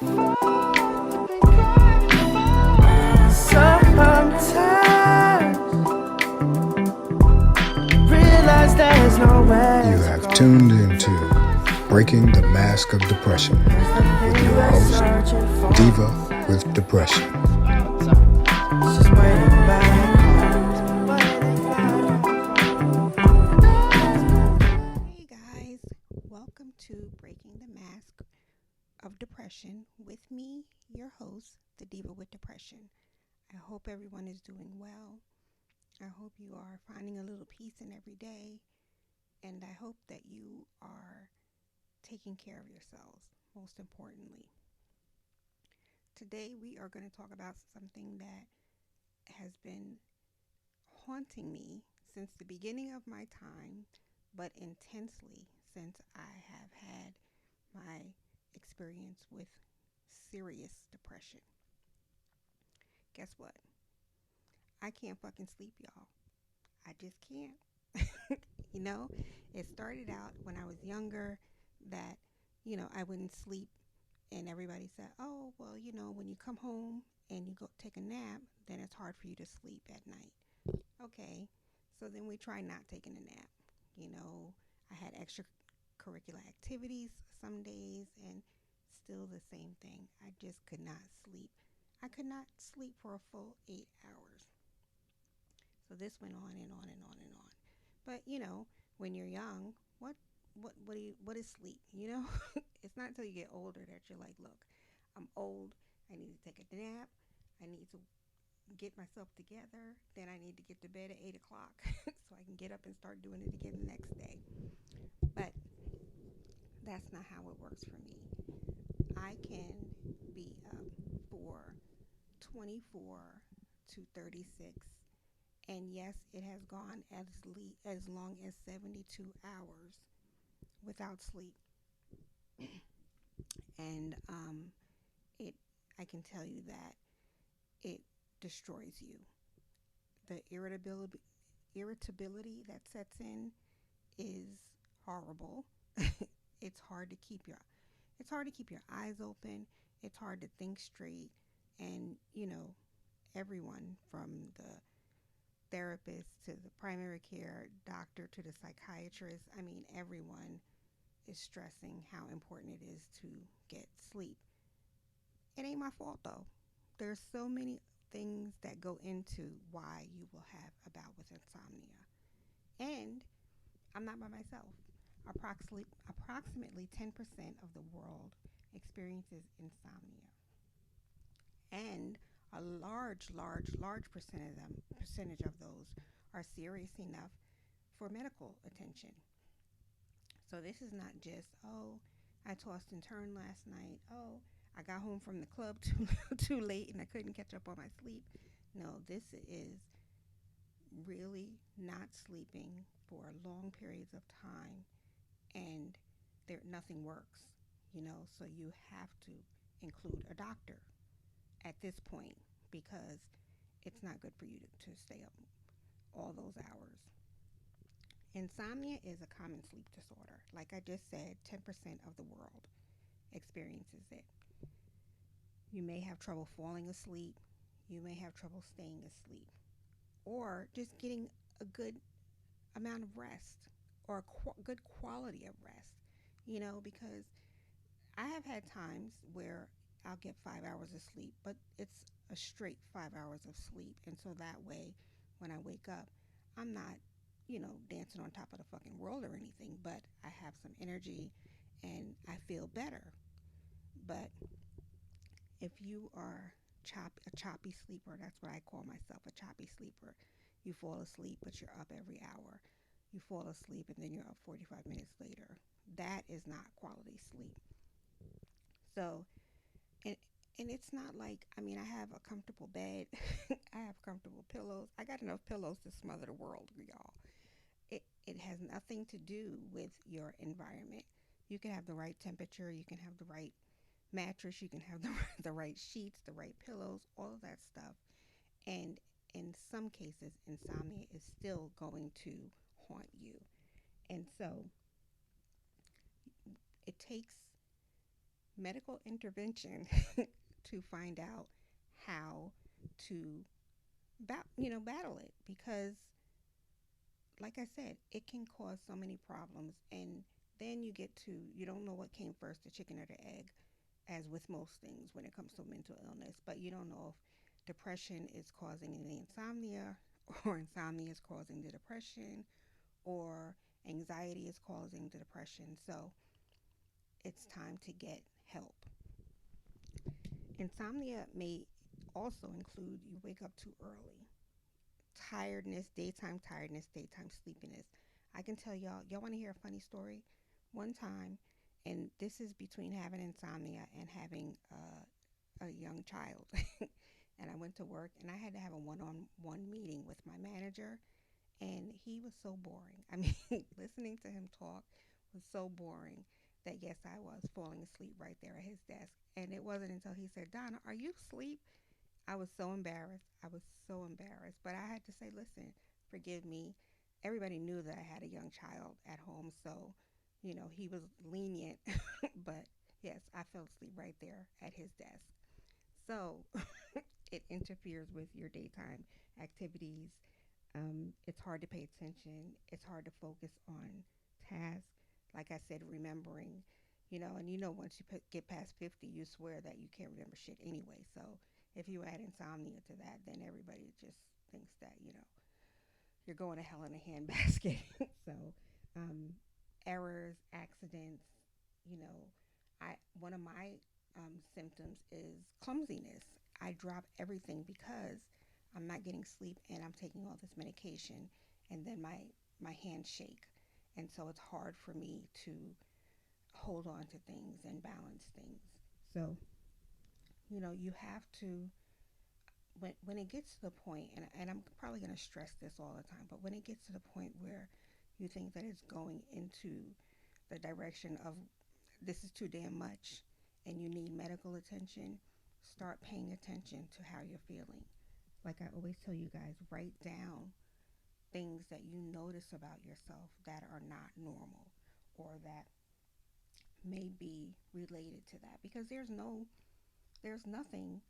You have tuned into Breaking the Mask of Depression with your host, Diva with Depression. Hey guys, welcome to Breaking the Mask of Depression with me, your host, the Diva with Depression. I hope everyone is doing well. I hope you are finding a little peace in every day. And I hope that you are taking care of yourselves, most importantly. Today we are going to talk about something that has been haunting me since the beginning of my time, but intensely since I have had my experience with serious depression. Guess what? I can't fucking sleep, y'all. I just can't. It started out when I was younger that, I wouldn't sleep, and everybody said, oh, well, when you come home and you go take a nap, then it's hard for you to sleep at night. Okay, so then we try not taking a nap. I had extracurricular activities some days, and still the same thing. I just could not sleep. I could not sleep for a full 8 hours. So this went on and on and on and on. But when you're young, what is sleep? It's not until you get older that you're like, look, I'm old. I need to take a nap. I need to get myself together. Then I need to get to bed at 8 o'clock so I can get up and start doing it again the next day. But that's not how it works for me. I can be up for 24 to 36. And yes, it has gone as long as 72 hours without sleep. And I can tell you that it destroys you. The irritability that sets in is horrible. It's hard to keep your eyes open. It's hard to think straight. And everyone from the therapist to the primary care doctor to the psychiatrist, everyone is stressing how important it is to get sleep. It ain't my fault though. There's so many things that go into why you will have a bout with insomnia. And I'm not by myself. Approximately 10% of the world experiences insomnia. And a large percentage of those are serious enough for medical attention. So this is not just, oh, I tossed and turned last night. Oh, I got home from the club too late and I couldn't catch up on my sleep. No, this is really not sleeping for long periods of time, and nothing works, so you have to include a doctor at this point because it's not good for you to stay up all those hours. Insomnia is a common sleep disorder. Like I just said, 10% of the world experiences it. You may have trouble falling asleep. You may have trouble staying asleep, or just getting a good amount of rest or a good quality of rest, because I have had times where I'll get 5 hours of sleep, but it's a straight 5 hours of sleep. And so that way, when I wake up, I'm not, dancing on top of the fucking world or anything, but I have some energy and I feel better. But if you are a choppy sleeper, that's what I call myself, a choppy sleeper. You fall asleep, but you're up every hour. You fall asleep and then you're up 45 minutes later. That is not quality sleep. So, and it's not like, I have a comfortable bed. I have comfortable pillows. I got enough pillows to smother the world, y'all. It has nothing to do with your environment. You can have the right temperature. You can have the right mattress. You can have the right sheets, the right pillows, all of that stuff. And in some cases, insomnia is still going to haunt you. And so it takes medical intervention to find out how to battle it, because like I said, it can cause so many problems. And then you get to, you don't know what came first, the chicken or the egg, as with most things when it comes to mental illness. But you don't know if depression is causing the insomnia, or insomnia is causing the depression, or anxiety is causing the depression. So it's time to get help. Insomnia may also include you wake up too early, tiredness, daytime sleepiness. I can tell y'all want to hear a funny story? One time, and this is between having insomnia and having a young child. And I went to work and I had to have a one on one meeting with my manager, and he was so boring. I mean, listening to him talk was so boring that yes, I was falling asleep right there at his desk. And it wasn't until he said, Donna, are you asleep? I was so embarrassed. I was so embarrassed. But I had to say, listen, forgive me. Everybody knew that I had a young child at home. So, he was lenient. But yes, I fell asleep right there at his desk. So it interferes with your daytime activities. It's hard to pay attention. It's hard to focus on tasks. Like I said, remembering, and once you get past 50, you swear that you can't remember shit anyway. So if you add insomnia to that, then everybody just thinks that, you're going to hell in a handbasket. So um, errors, accidents, you know, one of my symptoms is clumsiness. I drop everything because I'm not getting sleep and I'm taking all this medication, and then my hands shake, and so it's hard for me to hold on to things and balance things. So you have to, when it gets to the point, and I'm probably going to stress this all the time, but when it gets to the point where you think that it's going into the direction of this is too damn much and you need medical attention, start paying attention to how you're feeling. Like I always tell you guys, write down things that you notice about yourself that are not normal, or that may be related to that, because there's nothing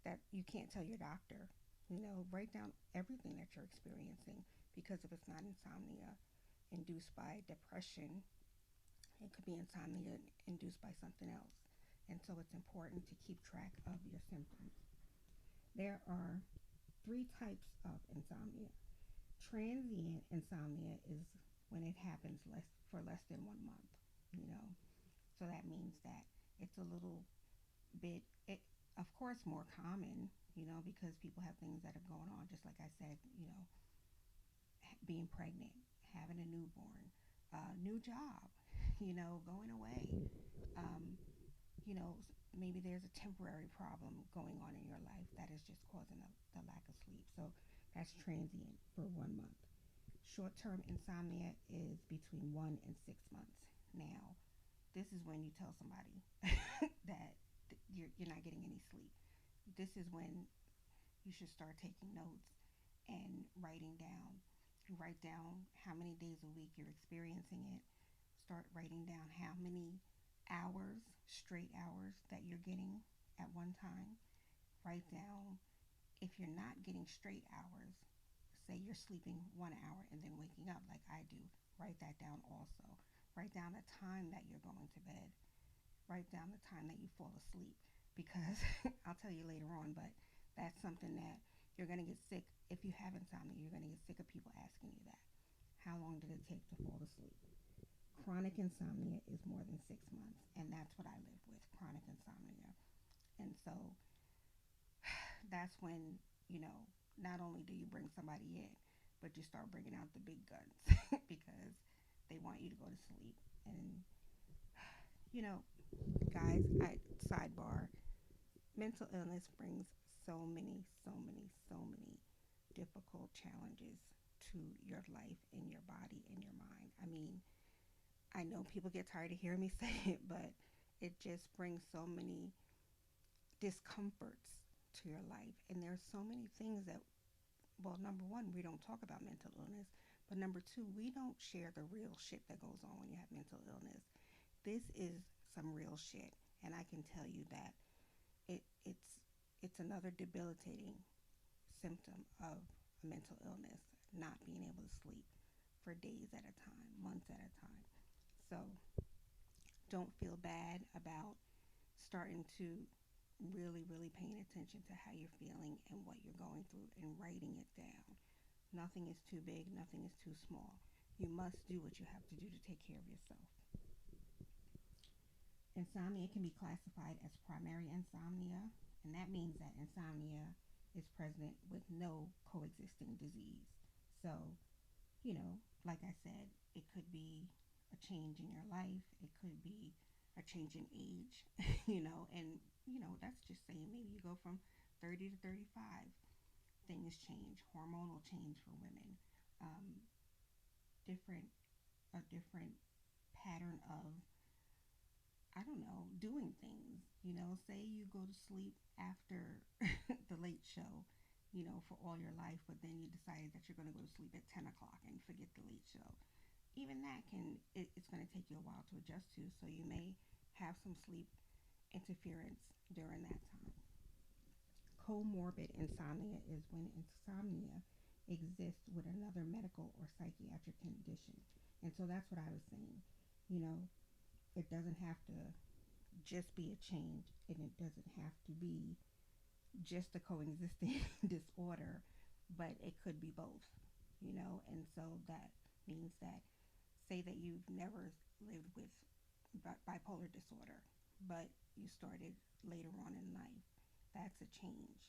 that you can't tell your doctor. Write down everything that you're experiencing, because if it's not insomnia induced by depression, it could be insomnia induced by something else. And so it's important to keep track of your symptoms. There are three types of insomnia. Transient insomnia is when it happens less than 1 month, you know. So that means that it's a little bit, of course, more common, because people have things that are going on, just like I said, being pregnant, having a newborn, new job, going away. Um, Maybe there's a temporary problem going on in your life that is just causing the lack of sleep. So that's transient for 1 month. Short term insomnia is between 1 and 6 months. Now, this is when you tell somebody that you're not getting any sleep. This is when you should start taking notes and writing down. You write down how many days a week you're experiencing it. Start writing down how many hours, straight hours, that you're getting at one time. Write down if you're not getting straight hours, say you're sleeping 1 hour and then waking up like I do. Write that down also. Write down the time that you're going to bed. Write down the time that you fall asleep, because I'll tell you later on, but that's something that you're going to get sick. If you have insomnia, you're going to get sick of people asking you that. How long did it take to fall asleep? Chronic insomnia is more than 6 months, and that's what I live with, chronic insomnia. And so that's when, not only do you bring somebody in, but you start bringing out the big guns because they want you to go to sleep. And, you know, guys, sidebar, mental illness brings so many difficult challenges to your life and your body and your mind. I mean, I know people get tired of hearing me say it, but it just brings so many discomforts to your life. And there's so many things that, well, number one, we don't talk about mental illness. But number two, we don't share the real shit that goes on when you have mental illness. This is some real shit. And I can tell you that it, it's it's another debilitating symptom of a mental illness, not being able to sleep for days at a time, months at a time. So don't feel bad about starting to really paying attention to how you're feeling and what you're going through and writing it down. Nothing is too big, nothing is too small. You must do what you have to do to take care of yourself. Insomnia can be classified as primary insomnia, and that means that insomnia is present with no coexisting disease. So, you know, like I said, it could be a change in your life, it could be a change in age, and, that's just saying maybe you go from 30 to 35. Things change, hormonal change for women, um, different, a different pattern of, I don't know, doing things. Say you go to sleep after the late show, for all your life, but then you decided that you're going to go to sleep at 10 o'clock and forget the late show. Even that it's going to take you a while to adjust to, so you may have some sleep interference during that time. Comorbid insomnia is when insomnia exists with another medical or psychiatric condition. And so that's what I was saying. You know, it doesn't have to just be a change, and it doesn't have to be just a coexisting disorder, but it could be both, and so that means that, say that you've never lived with bipolar disorder, but you started later on in life. That's a change.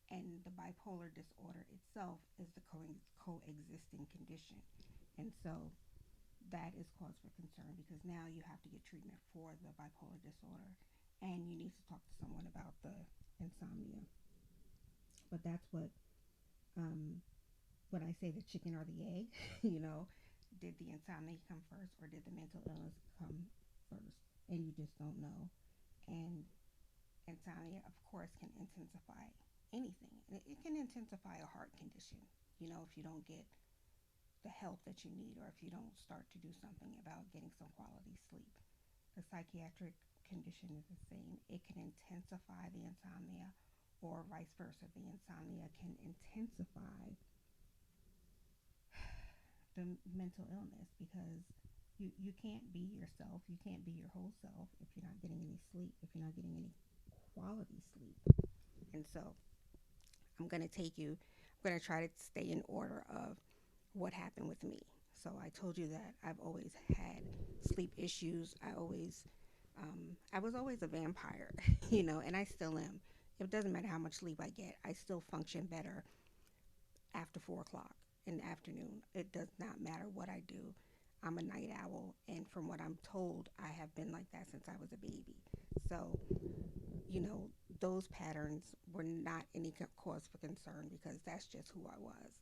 And the bipolar disorder itself is the coexisting condition. And so that is cause for concern, because now you have to get treatment for the bipolar disorder, and you need to talk to someone about the insomnia. But that's what, um, when I say the chicken or the egg, you know, did the insomnia come first or did the mental illness come first? And you just don't know. And insomnia, of course, can intensify anything. It can intensify a heart condition, if you don't get the help that you need, or if you don't start to do something about getting some quality sleep. The psychiatric condition is the same. It can intensify the insomnia, or vice versa. The insomnia can intensify the mental illness, because you can't be yourself. You can't be your whole self if you're not getting any sleep, if you're not getting any quality sleep. And so I'm going to try to stay in order of what happened with me. So I told you that I've always had sleep issues. I was always a vampire, and I still am. It doesn't matter how much sleep I get, I still function better after 4 o'clock in the afternoon. It does not matter what I do. I'm a night owl, and from what I'm told, I have been like that since I was a baby. So, you know, those patterns were not any cause for concern, because that's just who I was.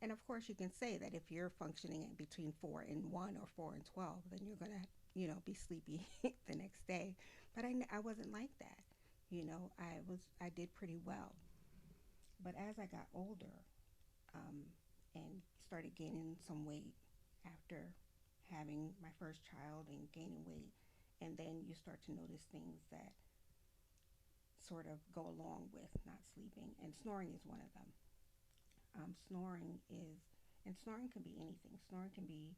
And of course, you can say that if you're functioning at between 4 and 1 or 4 and 12, then you're going to, be sleepy the next day. But I wasn't like that. I did pretty well. But as I got older, um, and started gaining some weight after having my first child and gaining weight, and then you start to notice things that sort of go along with not sleeping, and snoring is one of them. Snoring is, and snoring can be anything. Snoring can be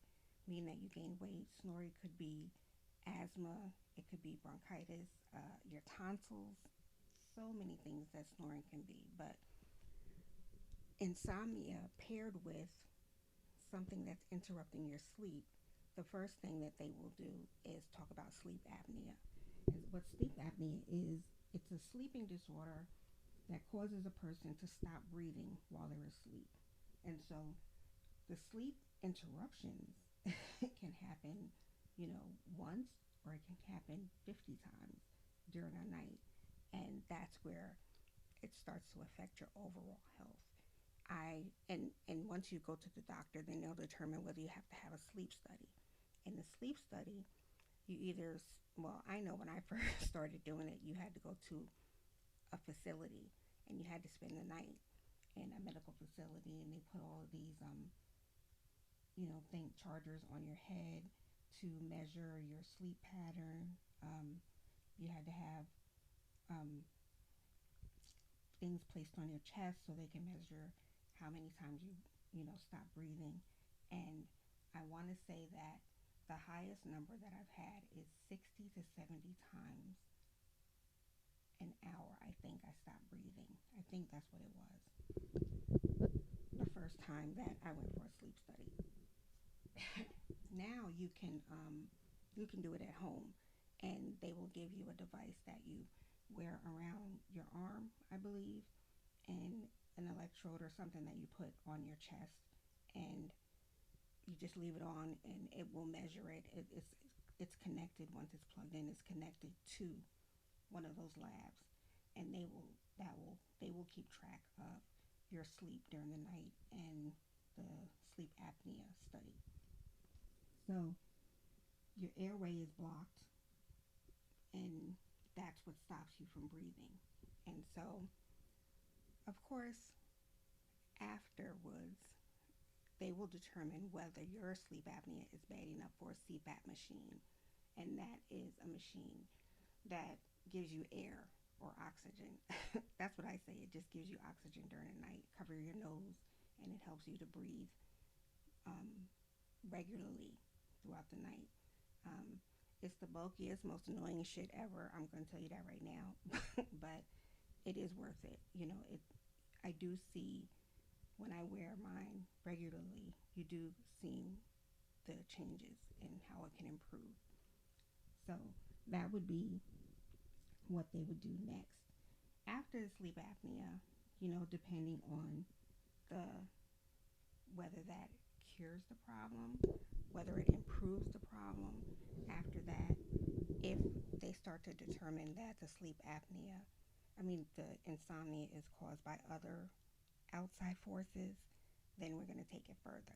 mean that you gain weight. Snoring could be asthma. It could be bronchitis, your tonsils. So many things that snoring can be. But insomnia paired with something that's interrupting your sleep, the first thing that they will do is talk about sleep apnea. And what sleep apnea is, it's a sleeping disorder that causes a person to stop breathing while they're asleep. And so the sleep interruptions can happen, once, or it can happen 50 times during a night. And that's where it starts to affect your overall health. And once you go to the doctor, then they'll determine whether you have to have a sleep study. In the sleep study, you either, well, I know when I first started doing it, you had to go to a facility, and you had to spend the night in a medical facility, and they put all of these think chargers on your head to measure your sleep pattern. You had to have um, things placed on your chest so they can measure how many times you stop breathing. And I want to say that the highest number that I've had is 60 to 70 times an hour. I think I stopped breathing. I think that's what it was the first time that I went for a sleep study. Now you can do it at home, and they will give you a device that you wear around your arm, I believe, and an electrode or something that you put on your chest, and you just leave it on, and it will measure it. It's connected. Once it's plugged in, it's connected to one of those labs, and they will keep track of your sleep during the night and the sleep apnea study. So your airway is blocked, and that's what stops you from breathing. And so, of course, afterwards, they will determine whether your sleep apnea is bad enough for a CPAP machine. And that is a machine that gives you air or oxygen. That's what I say. It just gives you oxygen during the night. Cover your nose, and it helps you to breathe um, regularly throughout the night. Um, it's the bulkiest, most annoying shit ever. I'm going to tell you that right now. But it is worth it. I do see when I wear mine regularly, you do see the changes and how it can improve. So that would be what they would do next. After the sleep apnea, depending on the whether that cures the problem, whether it improves the problem, after that, if they start to determine that the sleep apnea, the insomnia is caused by other outside forces, then we're going to take it further.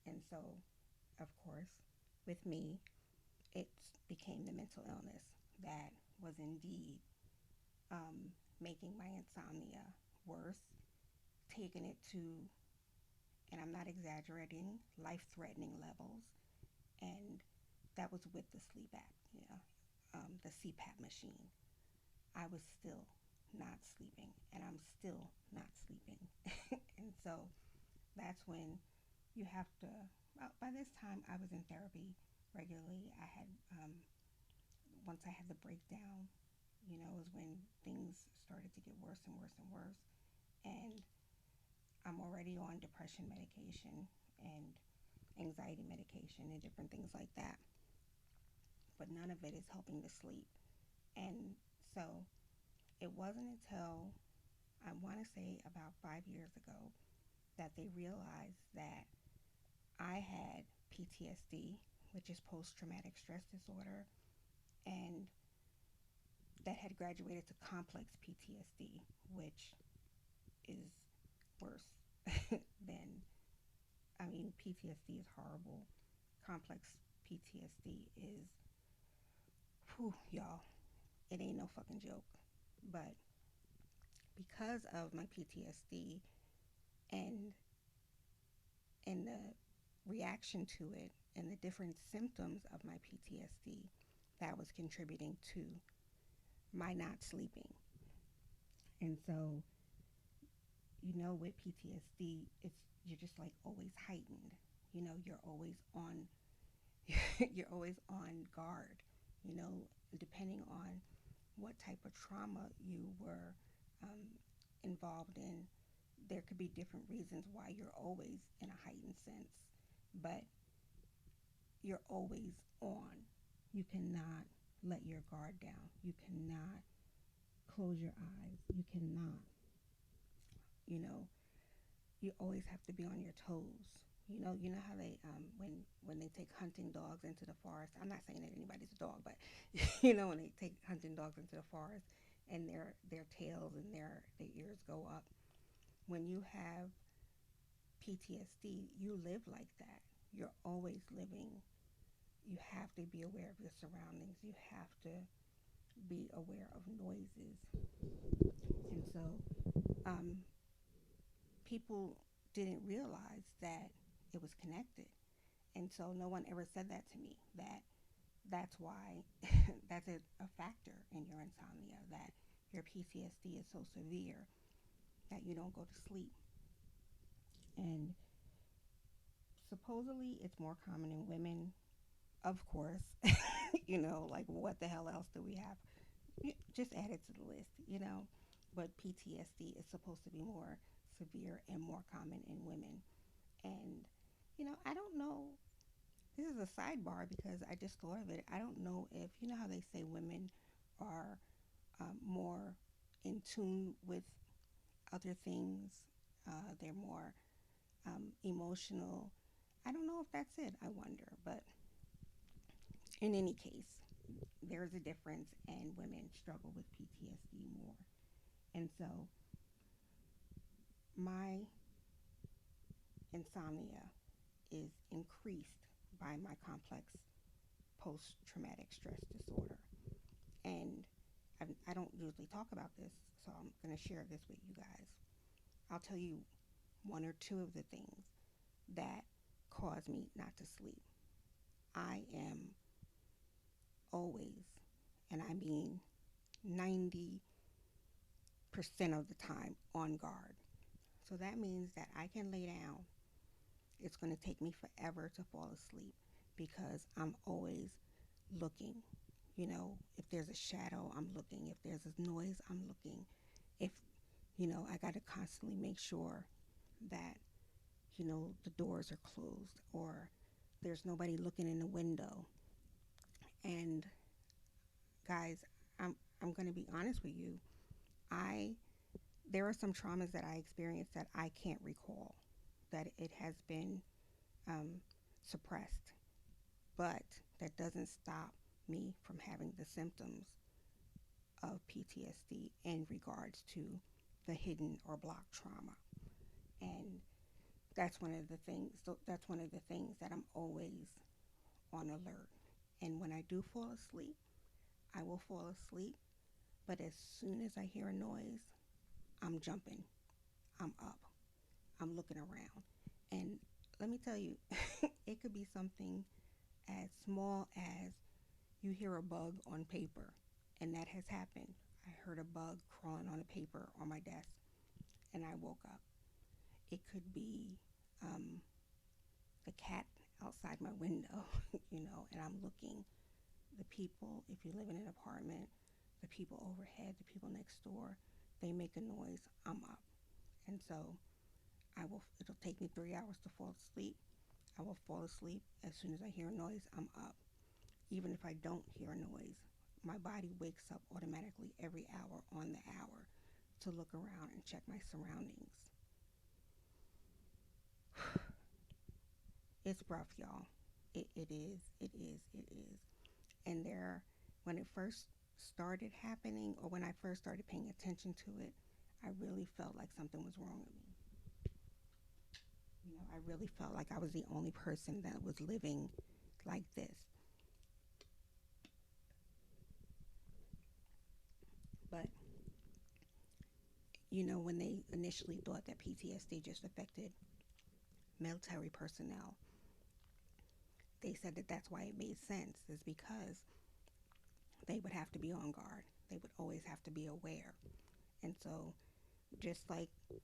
And so, of course, with me, it became the mental illness that was indeed making my insomnia worse, taking it to, and I'm not exaggerating, life threatening levels. And that was with the sleep apnea, the CPAP machine. I was still not sleeping, and I'm still not sleeping. And so that's when you have to, well, by this time I was in therapy regularly. I had, once I had the breakdown, is when things started to get worse and worse and worse. And I'm already on depression medication and anxiety medication and different things like that. But none of it is helping to sleep. And so it wasn't until I want to say about 5 years ago that they realized that I had PTSD, which is post traumatic stress disorder, and that had graduated to complex PTSD, which is worse than, PTSD is horrible. Complex PTSD is, whew, y'all, it ain't no fucking joke. But because of my PTSD and the reaction to it and the different symptoms of my PTSD, that was contributing to my not sleeping. And so, with PTSD, you're just like always heightened. You're always on you're always on guard, depending on what type of trauma you were um, involved in. There could be different reasons why you're always in a heightened sense, but you're always on. You cannot let your guard down. You cannot close your eyes. You cannot, you know, you always have to be on your toes. You know how they when they take hunting dogs into the forest. I'm not saying that anybody's a dog, but when they take hunting dogs into the forest and their tails and their ears go up. When you have PTSD, you live like that. You're always living. You have to be aware of your surroundings. You have to be aware of noises. And so people didn't realize that it was connected. And so no one ever said that to me, that that's why that's a factor in your insomnia, that your PTSD is so severe that you don't go to sleep. And supposedly it's more common in women, of course. Like what the hell else do we have? Just add it to the list, But PTSD is supposed to be more severe and more common in women. And, I don't know. This is a sidebar because I just thought of it. I don't know if, how they say women are more in tune with other things, they're more emotional. I don't know if that's it, I wonder. But in any case, there's a difference, and women struggle with PTSD more. And so my insomnia is increased by my complex post traumatic stress disorder. And I don't usually talk about this, so I'm going to share this with you guys. I'll tell you one or two of the things that cause me not to sleep. I am always, and I mean 90% of the time, on guard. So that means that I can lay down. It's going to take me forever to fall asleep because I'm always looking. If there's a shadow, I'm looking. If there's a noise, I'm looking. If, I got to constantly make sure that, the doors are closed or there's nobody looking in the window. And guys, I'm going to be honest with you. I There are some traumas that I experienced that I can't recall, that it has been um, suppressed, but that doesn't stop me from having the symptoms of PTSD in regards to the hidden or blocked trauma. And that's one of the things that I'm always on alert. And when I do fall asleep, I will fall asleep, but as soon as I hear a noise, I'm jumping. I'm up. I'm looking around. And let me tell you, it could be something as small as you hear a bug on paper, and that has happened. I heard a bug crawling on a paper on my desk, and I woke up. It could be um, the cat outside my window, and I'm looking. The people, if you live in an apartment, the people overhead, the people next door, they make a noise, I'm up. And so it'll take me 3 hours to fall asleep. I will fall asleep. As soon as I hear a noise, I'm up. Even if I don't hear a noise, my body wakes up automatically every hour on the hour to look around and check my surroundings. It's rough, y'all. It is. It is. It is. And when it first started happening, or when I first started paying attention to it, I really felt like something was wrong with me. I really felt like I was the only person that was living like this. But, when they initially thought that PTSD just affected military personnel, they said that that's why it made sense, is because they would have to be on guard. They would always have to be aware. And so, just like the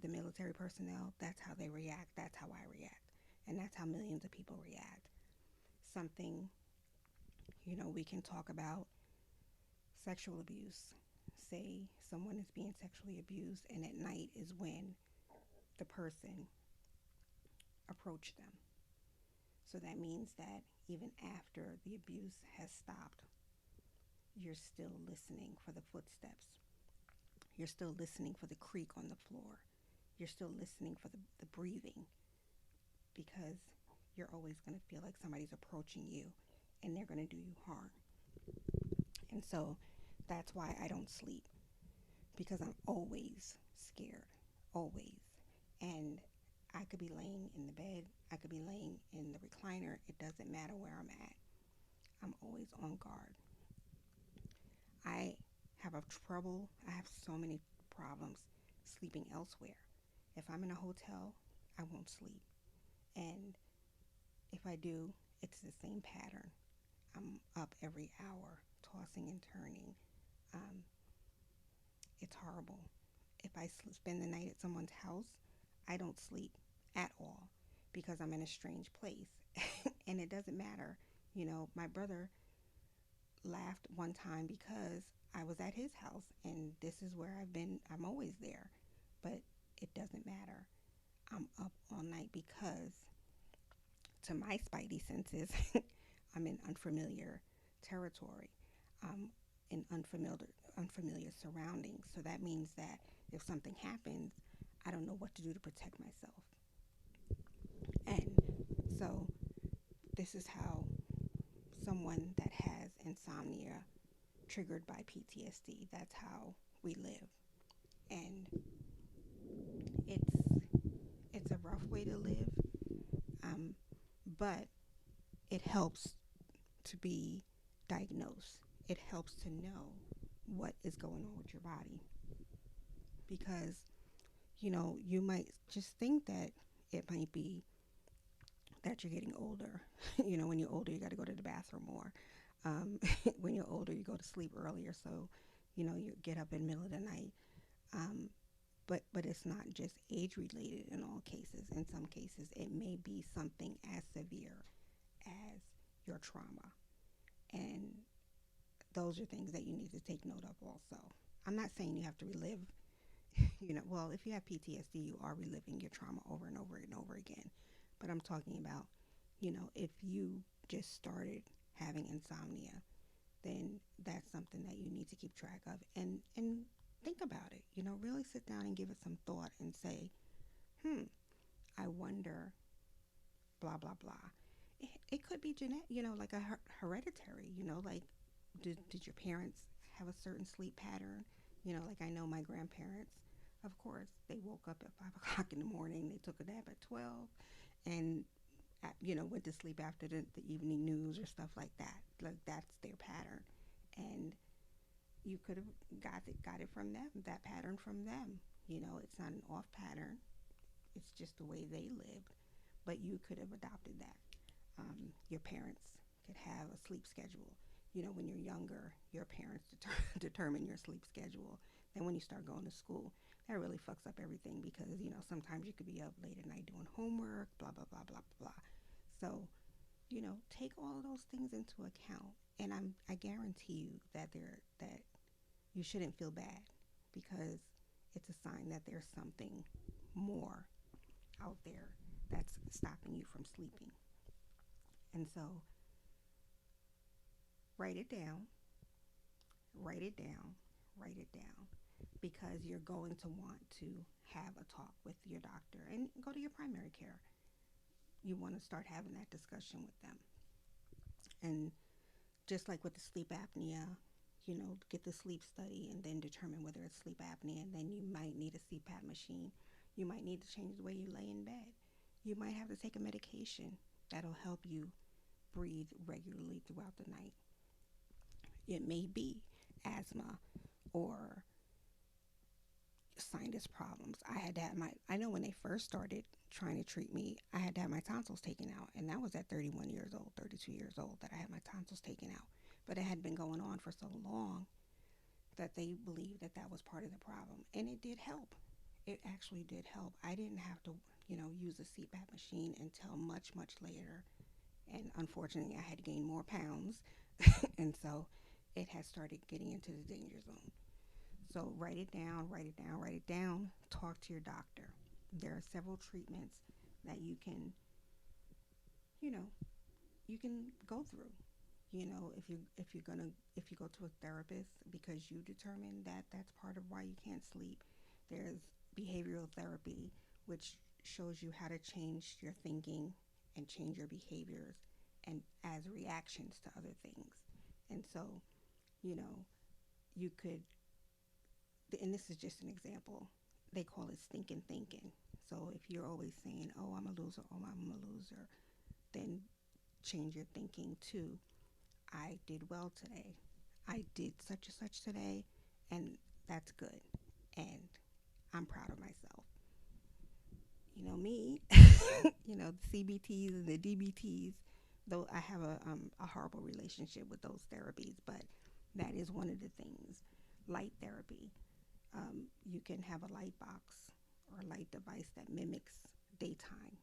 military personnel, that's how they react, that's how I react, and that's how millions of people react. Something, we can talk about sexual abuse. Say someone is being sexually abused, and at night is when the person approached them. So that means that even after the abuse has stopped, you're still listening for the footsteps. You're still listening for the creak on the floor. You're still listening for the breathing, because you're always going to feel like somebody's approaching you and they're going to do you harm. And so that's why I don't sleep, because I'm always scared, always. And I could be laying in the bed, I could be laying in the recliner, it doesn't matter where I'm at. I'm always on guard. I I have so many problems sleeping elsewhere. If I'm in a hotel, I won't sleep. And if I do, it's the same pattern. I'm up every hour, tossing and turning. Um, it's horrible. If I spend the night at someone's house, I don't sleep at all because I'm in a strange place. And it doesn't matter. My brother laughed one time because I was at his house and this is where I've been. I'm always there. But it doesn't matter. I'm up all night because to my spidey senses, I'm in unfamiliar territory. I'm in unfamiliar surroundings. So that means that if something happens, I don't know what to do to protect myself. And so this is how someone that has insomnia triggered by PTSD, that's how we live. And it's it's a rough way to live, um, but it helps to be diagnosed. It helps to know what is going on with your body because you might just think that it might be that you're getting older. When you're older, you got to go to the bathroom more. When you're older, you go to sleep earlier, so you get up in the middle of the night. Um, but it's not just age related in all cases. In some cases, it may be something as severe as your trauma, and those are things that you need to take note of also. I'm not saying you have to relive, well, if you have PTSD, you are reliving your trauma over and over and over again. But I'm talking about, if you just started having insomnia, then that's something that you need to keep track of and think about it. Really sit down and give it some thought and say, I wonder, blah, blah, blah. It could be genetic, like a hereditary, like did your parents have a certain sleep pattern? Like I know my grandparents, of course, they woke up at 5 o'clock in the morning, they took a nap at 12, and went to sleep after the evening news or stuff like that. Like that's their pattern, and you could have got it from them, that pattern from them. It's not an off pattern. It's just the way they lived, but you could have adopted that. Your parents could have a sleep schedule. When you're younger, your parents determine your sleep schedule. Then when you start going to school, that really fucks up everything because, sometimes you could be up late at night doing homework, blah, blah, blah, blah, blah. So, take all of those things into account. And I guarantee you that you shouldn't feel bad because it's a sign that there's something more out there that's stopping you from sleeping. And so write it down, write it down, write it down because you're going to want to have a talk with your doctor and go to your primary care. You want to start having that discussion with them. And just like with the sleep apnea, get the sleep study and then determine whether it's sleep apnea. And then you might need a CPAP machine. You might need to change the way you lay in bed. You might have to take a medication that'll help you breathe regularly throughout the night. It may be asthma or sinus problems. I know when they first started trying to treat me, I had to have my tonsils taken out. And that was at 31 years old, 32 years old that I had my tonsils taken out. But it had been going on for so long that they believed that that was part of the problem. And it did help. It actually did help. I didn't have to, use a CPAP machine until much, much later. And unfortunately, I had gained more pounds. And so it has started getting into the danger zone. So write it down, write it down, write it down. Talk to your doctor. There are several treatments that you know, you can go through. If you go to a therapist because you determine that that's part of why you can't sleep, there's behavioral therapy, which shows you how to change your thinking and change your behaviors and as reactions to other things. And so, you know, you could, and this is just an example, they call it stinking thinking. So if you're always saying, oh, I'm a loser, oh, I'm a loser, then change your thinking to, I did well today. I did such and such today, and that's good. And I'm proud of myself. Me, the CBTs and the DBTs, though I have a horrible relationship with those therapies, but that is one of the things. Light therapy. You can have a light box or a light device that mimics daytime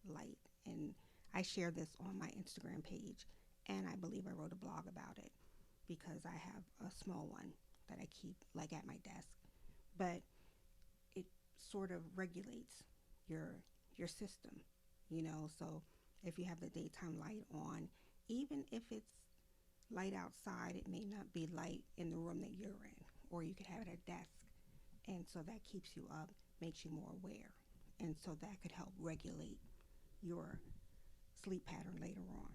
light. And I share this on my Instagram page, and I believe I wrote a blog about it because I have a small one that I keep like at my desk. But it sort of regulates your your system, So if you have the daytime light on, even if it's light outside, it may not be light in the room that you're in, or you could have it at desk, and so that keeps you up, makes you more aware, and so that could help regulate your sleep pattern later on.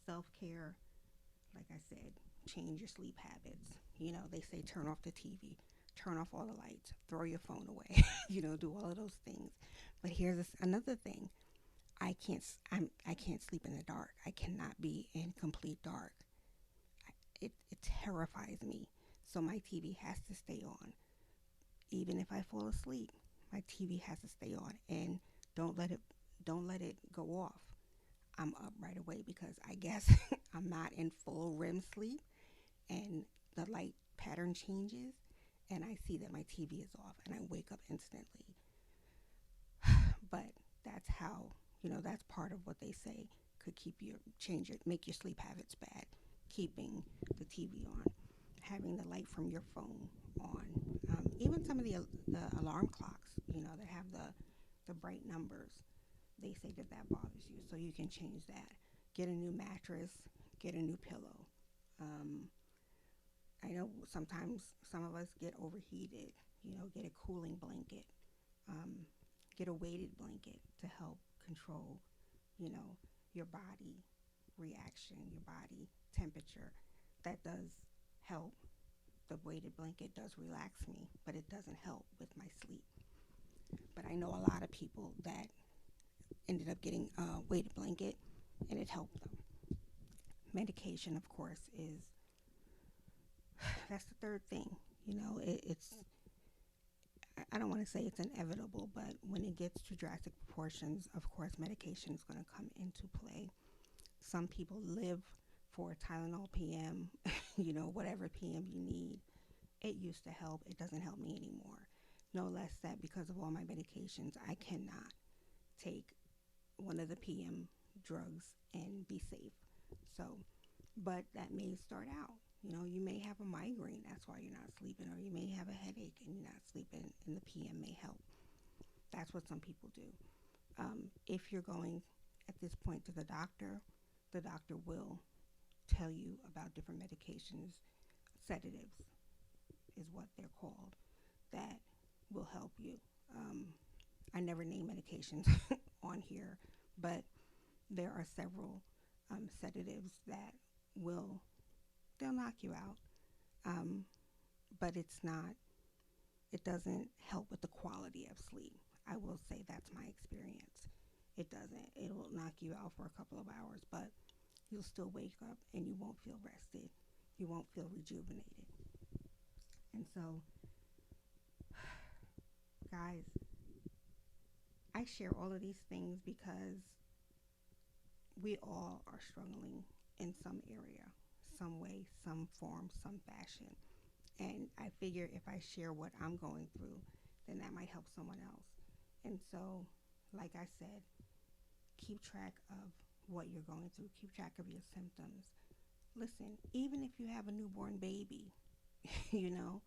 Self care, like I said, change your sleep habits. They say turn off the TV, turn off all the lights, throw your phone away, do all of those things. But here's another thing. I can't sleep in the dark. I cannot be in complete dark. It terrifies me. So my TV has to stay on. Even if I fall asleep, my TV has to stay on, and don't let it don't let it go off. I'm up right away because I guess I'm not in full REM sleep, and the light pattern changes, and I see that my TV is off, and I wake up instantly. But that's how, that's part of what they say could make your sleep habits bad. Keeping the TV on, having the light from your phone on, even some of the alarm clocks, that have the bright numbers. They say that bothers you, so you can change that. Get a new mattress, get a new pillow. Um, I know sometimes some of us get overheated. Get a cooling blanket. Um, get a weighted blanket to help control, you know, your body reaction, your body temperature. That does help. The weighted blanket does relax me, but it doesn't help with my sleep. But I know a lot of people that ended up getting a weighted blanket and it helped them. Medication, of course, is that's the third thing. It's I don't want to say it's inevitable, but when it gets to drastic proportions, of course, medication is going to come into play. Some people live for Tylenol PM, whatever PM you need. It used to help. It doesn't help me anymore. No less that because of all my medications, I cannot take one of the PM drugs and be safe. So, but that may start out. You may have a migraine, that's why you're not sleeping, or you may have a headache and you're not sleeping, and the PM may help. That's what some people do. If you're going at this point to the doctor will tell you about different medications. Sedatives is what they're called, that will help you. Um, I never name medications on here, but there are several sedatives that will they'll knock you out. Um, but it doesn't help with the quality of sleep. I will say that's my experience. It doesn't. It will knock you out for a couple of hours, but you'll still wake up and you won't feel rested. You won't feel rejuvenated. And so, guys, I share all of these things because we all are struggling in some area, some way, some form, some fashion. And I figure if I share what I'm going through, then that might help someone else. And so, like I said, keep track of what you're going through, keep track of your symptoms. Listen, even if you have a newborn baby, you know,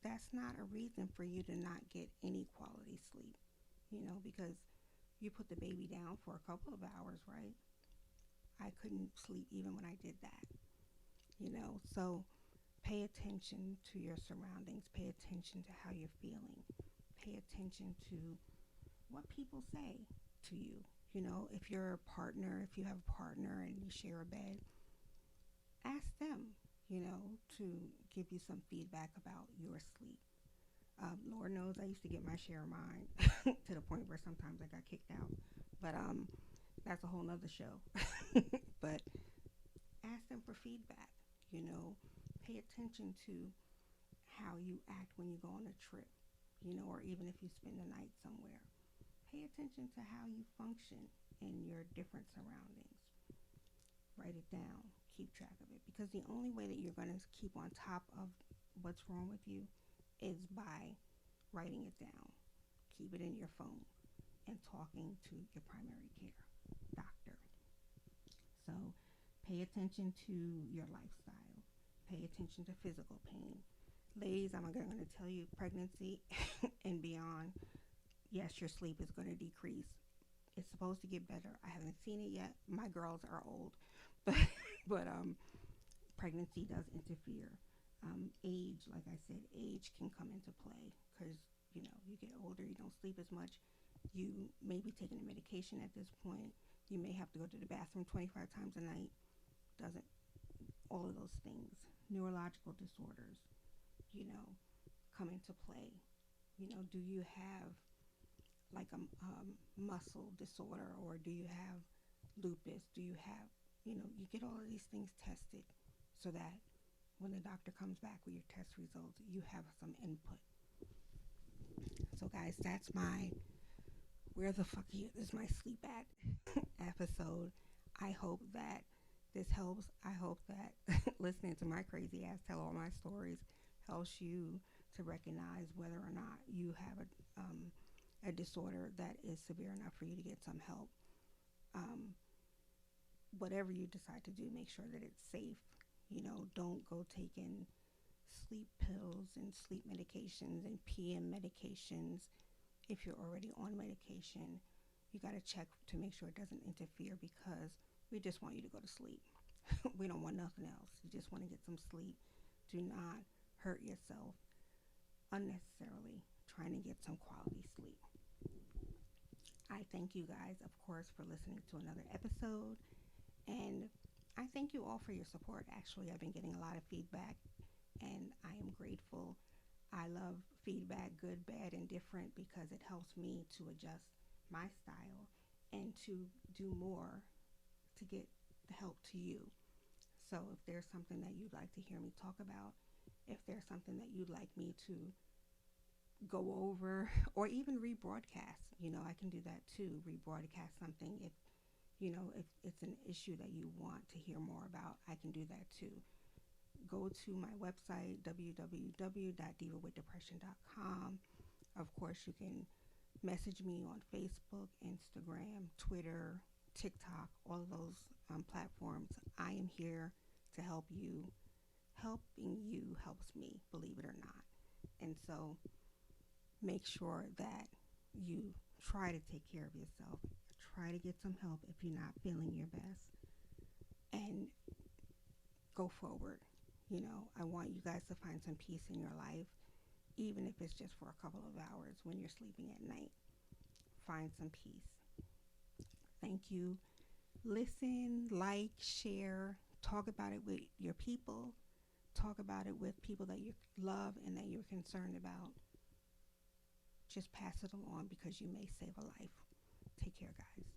that's not a reason for you to not get any quality sleep, because you put the baby down for a couple of hours, right? I couldn't sleep even when I did that. So pay attention to your surroundings, pay attention to how you're feeling, pay attention to what people say to you. If you're a partner, if you have a partner and you share a bed, ask them, to give you some feedback about your sleep. Lord knows I used to get my share of mine to the point where sometimes I got kicked out. But that's a whole nother show. But ask them for feedback, pay attention to how you act when you go on a trip. or even if you spend the night somewhere. Pay attention to how you function in your different surroundings. Write it down, keep track of it, because the only way that you're going to keep on top of what's wrong with you is by writing it down. Keep it in your phone and talking to your primary care doctor. So pay attention to your lifestyle. Pay attention to physical pain. Ladies, I'm going to tell you, pregnancy and beyond, yes, your sleep is going to decrease. It's supposed to get better. I haven't seen it yet. My girls are old, but pregnancy does interfere. Age, like I said, age can come into play because you get older, you don't sleep as much. You may be taking a medication at this point. You may have to go to the bathroom 25 times a night. Doesn't all of those things, neurological disorders, come into play. Do you have like a muscle disorder, or do you have lupus? Do you have, you get all of these things tested so that when the doctor comes back with your test results, you have some input. So guys, that's my where the fuck is my sleep at episode. I hope that this helps. I hope that listening to my crazy ass tell all my stories helps you to recognize whether or not you have a disorder that is severe enough for you to get some help. Whatever you decide to do, make sure that it's safe. Don't go taking sleep pills and sleep medications and PM medications if you're already on medication. You got to check to make sure it doesn't interfere, because we just want you to go to sleep. We don't want nothing else. You just want to get some sleep. Do not hurt yourself unnecessarily trying to get some quality sleep. I thank you guys, of course, for listening to another episode. And I thank you all for your support. Actually, I've been getting a lot of feedback, and I am grateful. I love feedback, good, bad, and different, because it helps me to adjust my style and to do more to get the help to you. So if there's something that you'd like to hear me talk about, if there's something that you'd like me to go over or even rebroadcast, I can do that too. Rebroadcast something if it's an issue that you want to hear more about, I can do that too. Go to my website, www.divawithdepression.com. Of course, you can message me on Facebook, Instagram, Twitter, TikTok, all of those platforms. I am here to help you. Helping you helps me, believe it or not. And so make sure that you try to take care of yourself. Try to get some help if you're not feeling your best, and go forward. I want you guys to find some peace in your life, even if it's just for a couple of hours when you're sleeping at night. Find some peace. Thank you. Listen, like, share, talk about it with your people. Talk about it with people that you love and that you're concerned about. Just pass it along, because you may save a life. Take care, guys.